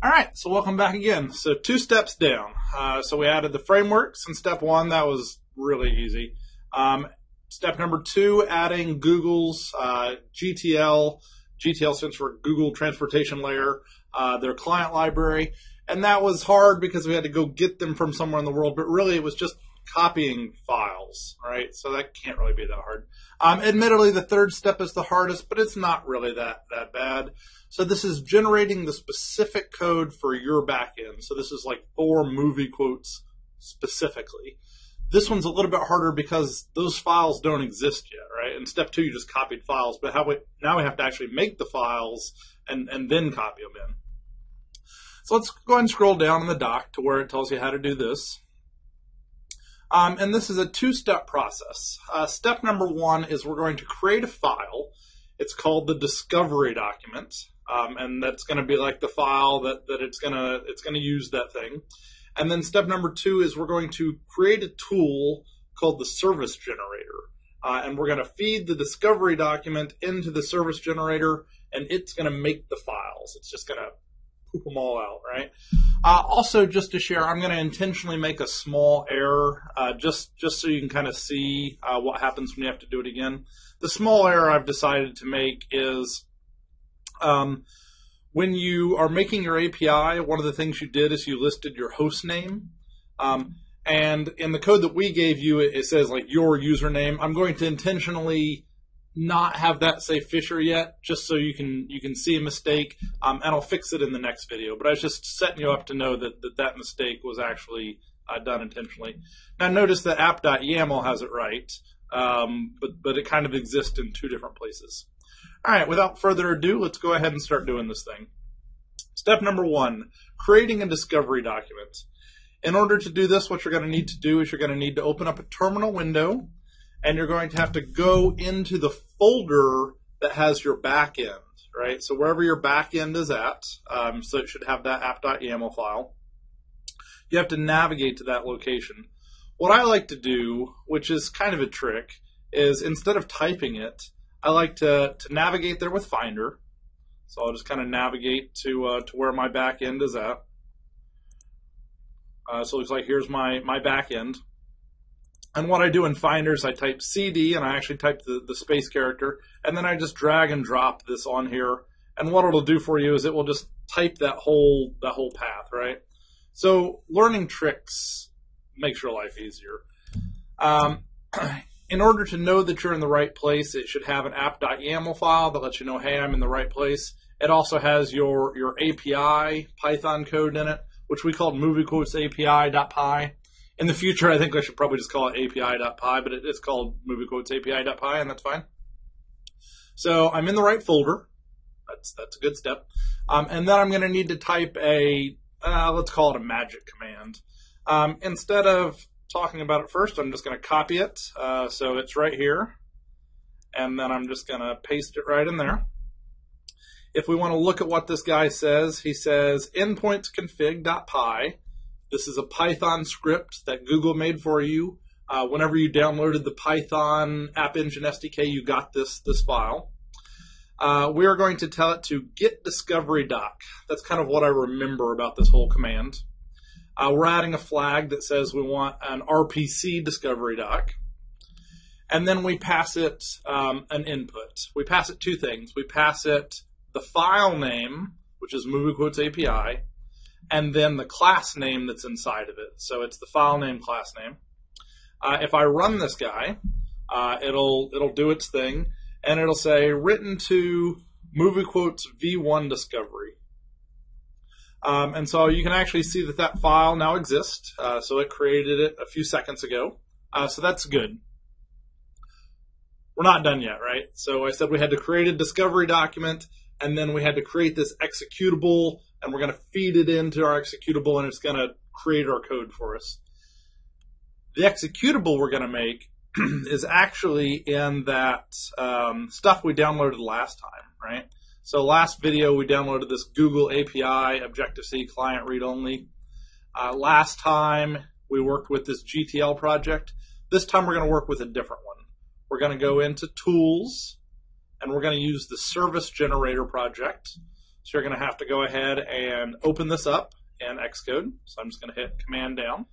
All right, so welcome back again. So 2 steps down. So we added the frameworks in step 1. That was really easy. Step number 2, adding Google's GTL. GTL stands for Google Transportation Layer, their client library. And that was hard because we had to go get them from somewhere in the world, but really it was just copying files, right? So that can't really be that hard. Admittedly, the 3rd step is the hardest, but it's not really that bad. So this is generating the specific code for your backend. So this is like for MovieQuotes specifically. This one's a little bit harder because those files don't exist yet, right? In step 2, you just copied files, but now we have to actually make the files and then copy them in. So let's go ahead and scroll down in the doc to where it tells you how to do this. And this is a 2-step process. Step number 1 is we're going to create a file. It's called the discovery document, and that's going to be like the file that it's going to use that thing. And then step number 2 is we're going to create a tool called the service generator, and we're going to feed the discovery document into the service generator, and it's going to make the files. It's just going to poop them all out, right? Also, just to share, I'm going to intentionally make a small error, just so you can kind of see what happens when you have to do it again. The small error I've decided to make is when you are making your API, one of the things you did is you listed your host name. And in the code that we gave you, it says like your username. I'm going to intentionally not have that say Fisher yet, just so you can see a mistake, and I'll fix it in the next video. But I was just setting you up to know that mistake was actually done intentionally. Now notice that app.yaml has it right, but it kind of exists in 2 different places. All right, without further ado, let's go ahead and start doing this thing. Step number 1, creating a discovery document. In order to do this, what you're going to need to do is you're going to need to open up a terminal window, and you're going to have to go into the folder that has your backend, right? So wherever your backend is at, so it should have that app.yaml file. You have to navigate to that location. What I like to do, which is kind of a trick, is instead of typing it, I like to navigate there with Finder. So I'll just kind of navigate to where my backend is at. So it looks like here's my backend. And what I do in Finder is I type CD, and I actually type the space character, and then I just drag and drop this on here. And what it'll do for you is it will just type that whole path, right? So learning tricks makes your life easier. In order to know that you're in the right place, it should have an app.yaml file that lets you know, hey, I'm in the right place. It also has your API Python code in it, which we called MovieQuotesAPI.py. In the future, I think I should probably just call it API.py, but it's called MovieQuotesAPI.py, and that's fine. So I'm in the right folder. That's a good step. And then I'm going to need to type let's call it a magic command. Instead of talking about it first, I'm just going to copy it. So it's right here. And then I'm just going to paste it right in there. If we want to look at what this guy says, he says endpointsconfig.py. This is a Python script that Google made for you. Whenever you downloaded the Python App Engine SDK, you got this file. We are going to tell it to get discovery doc. That's kind of what I remember about this whole command. We're adding a flag that says we want an RPC discovery doc. And then we pass it an input. We pass it 2 things. We pass it the file name, which is MovieQuotesAPI, and then the class name that's inside of it. So it's the file name, class name. If I run this guy, it'll do its thing, and it'll say written to MovieQuotes V1 discovery. And so you can actually see that file now exists. So it created it a few seconds ago. So that's good. We're not done yet, right? So I said we had to create a discovery document, and then we had to create this executable, and we're going to feed it into our executable, and it's going to create our code for us. The executable we're going to make is actually in that stuff we downloaded last time, right? So last video, we downloaded this Google API, ObjC client read-only. Last time, we worked with this GTL project. This time, we're going to work with a different one. We're going to go into Tools, and we're going to use the Service Generator project. So you're going to have to go ahead and open this up in Xcode. So I'm just going to hit Command down.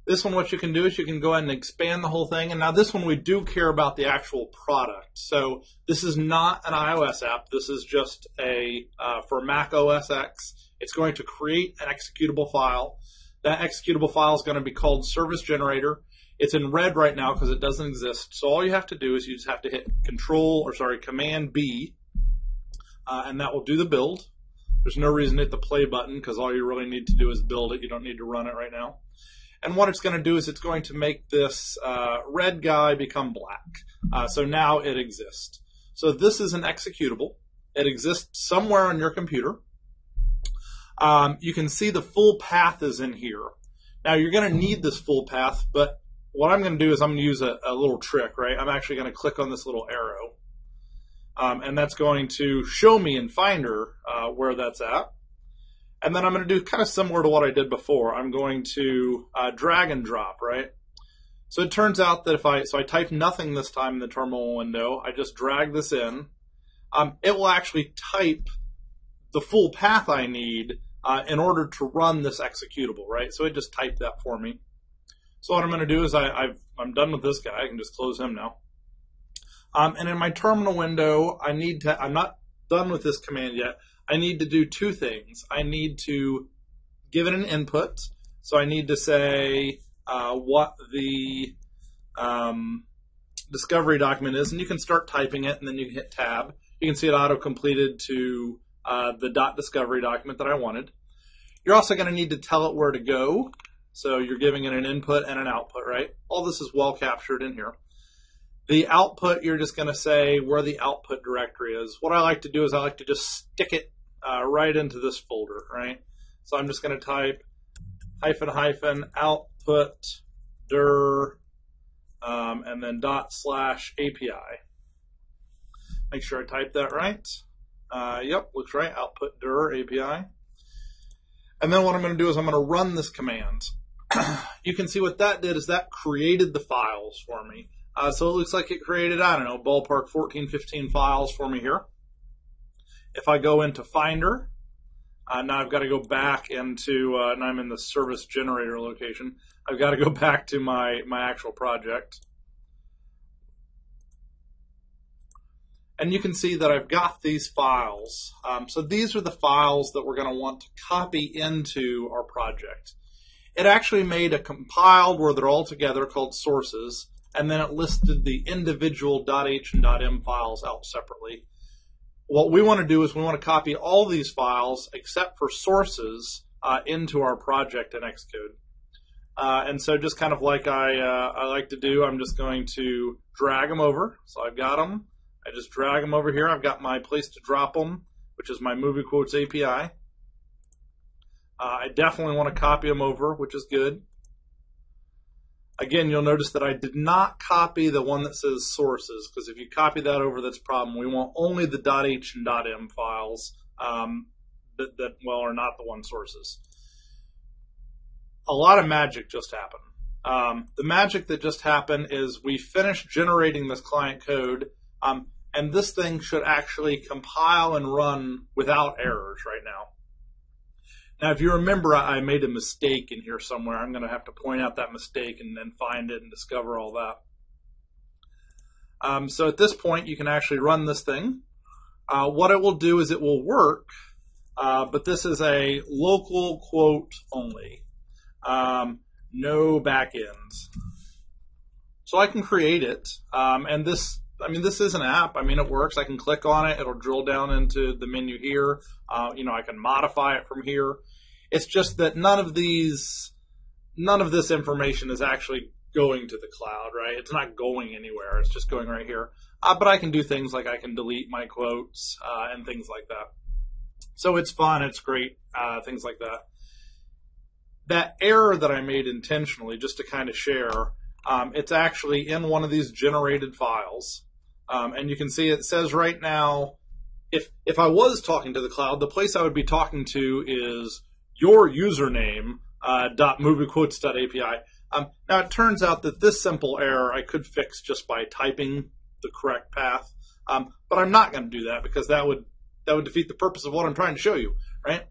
This one, what you can do is you can go ahead and expand the whole thing. And now this one, we do care about the actual product. So this is not an iOS app. This is just a, for Mac OS X, it's going to create an executable file. That executable file is going to be called Service Generator. It's in red right now because it doesn't exist. So all you have to do is you just have to hit Command B, and that will do the build. There's no reason to hit the play button because all you really need to do is build it. You don't need to run it right now. And what it's going to do is it's going to make this red guy become black. So now it exists. So this is an executable. It exists somewhere on your computer. You can see the full path is in here. Now you're going to need this full path, but what I'm going to do is I'm going to use a little trick, right? I'm actually going to click on this little arrow. And that's going to show me in Finder where that's at. And then I'm going to do kind of similar to what I did before. I'm going to drag and drop, right? So it turns out that if I type nothing this time in the terminal window, I just drag this in, it will actually type the full path I need in order to run this executable, right? So it just typed that for me. So what I'm going to do is I'm done with this guy. I can just close him now. And in my terminal window, I'm not done with this command yet. I need to do two things. I need to give it an input. So I need to say what the discovery document is, and you can start typing it, and then you can hit tab. You can see it auto-completed to the .discovery document that I wanted. You're also going to need to tell it where to go. So you're giving it an input and an output, right? All this is well captured in here. The output, you're just going to say where the output directory is. What I like to do is I like to just stick it right into this folder, right? So I'm just going to type --output dir and then /API. Make sure I type that right. Yep, looks right. Output dir API. And then what I'm going to do is I'm going to run this command. You can see what that did is that created the files for me. So it looks like it created, I don't know, ballpark 14, 15 files for me here. If I go into Finder, now I've got to go back into, and I'm in the Service Generator location. I've got to go back to my actual project. And you can see that I've got these files. So these are the files that we're going to want to copy into our project. It actually made a compiled where they're all together called sources, and then it listed the individual .h and .m files out separately. What we want to do is we want to copy all these files except for sources into our project in Xcode. And so just kind of like I like to do, I'm just going to drag them over. So I've got them. I just drag them over here. I've got my place to drop them, which is my MovieQuotesAPI. I definitely want to copy them over, which is good. Again, you'll notice that I did not copy the one that says sources, because if you copy that over, that's a problem. We want only the .h and .m files that are not the one sources. A lot of magic just happened. The magic that just happened is we finished generating this client code, and this thing should actually compile and run without errors right now. Now, if you remember, I made a mistake in here somewhere. I'm going to have to point out that mistake and then find it and discover all that. So at this point, you can actually run this thing. What it will do is it will work, but this is a local quote only. No backends. So I can create it, and this is an app. It works. I can click on it. It'll drill down into the menu here. I can modify it from here. It's just that none of this information is actually going to the cloud, right? It's not going anywhere. It's just going right here. But I can do things like I can delete my quotes and things like that. So it's fun. It's great. Things like that. That error that I made intentionally, just to kind of share, it's actually in one of these generated files. And you can see it says right now, if I was talking to the cloud, the place I would be talking to is your username, .moviequotes.api. Now it turns out that this simple error I could fix just by typing the correct path. But I'm not going to do that because that would that would defeat the purpose of what I'm trying to show you, right?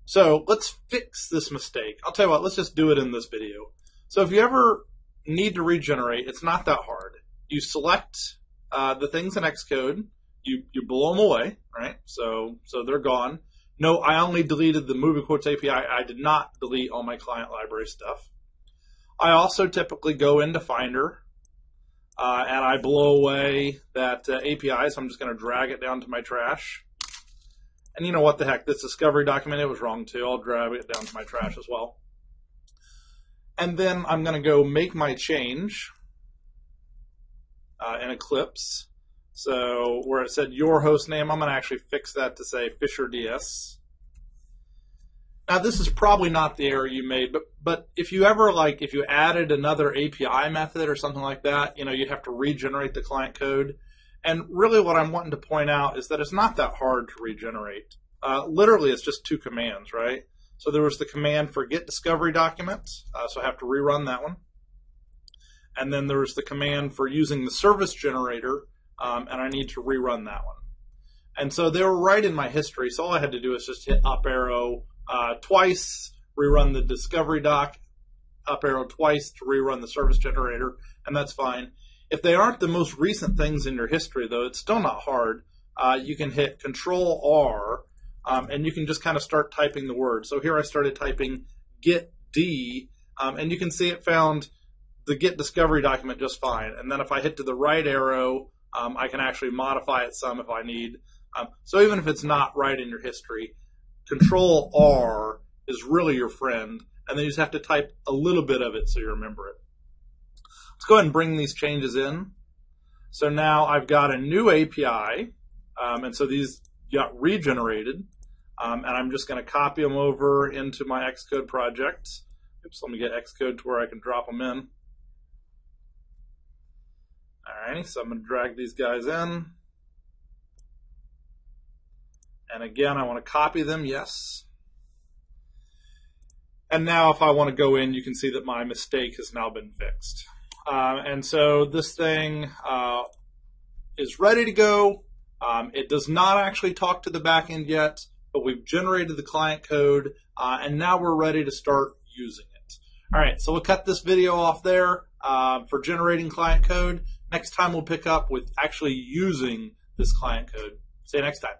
So let's fix this mistake. I'll tell you what, let's just do it in this video. So if you ever need to regenerate, it's not that hard. You select the things in Xcode, you blow them away, right? So they're gone. No, I only deleted the MovieQuotesAPI. I did not delete all my client library stuff. I also typically go into Finder and I blow away that API, so I'm just going to drag it down to my trash. And you know what the heck, this discovery document, it was wrong too. I'll drag it down to my trash as well. And then I'm going to go make my change in Eclipse. So where it said your host name, I'm going to actually fix that to say FisherDS. Now this is probably not the error you made, but if you ever if you added another API method or something like that, you'd have to regenerate the client code. And really what I'm wanting to point out is that it's not that hard to regenerate. Literally it's just 2 commands, right? So there was the command for get discovery documents, so I have to rerun that one. And then there was the command for using the service generator, and I need to rerun that one. And so they were right in my history, so all I had to do is just hit up arrow twice, rerun the discovery doc, up arrow twice to rerun the service generator, and that's fine. If they aren't the most recent things in your history, though, it's still not hard. You can hit Control-R, and you can just kind of start typing the word. So here I started typing get D, and you can see it found the get discovery document just fine. And then if I hit to the right arrow, I can actually modify it some if I need. So even if it's not right in your history, Control-R is really your friend, and then you just have to type a little bit of it so you remember it. Let's go ahead and bring these changes in. So now I've got a new API, and so these got regenerated, and I'm just going to copy them over into my Xcode project. Oops, let me get Xcode to where I can drop them in. Alrighty, so I'm going to drag these guys in. And again, I want to copy them, yes. And now if I want to go in, you can see that my mistake has now been fixed. And so this thing is ready to go. It does not actually talk to the backend yet, but we've generated the client code, and now we're ready to start using it. All right, so we'll cut this video off there for generating client code. Next time we'll pick up with actually using this client code. See you next time.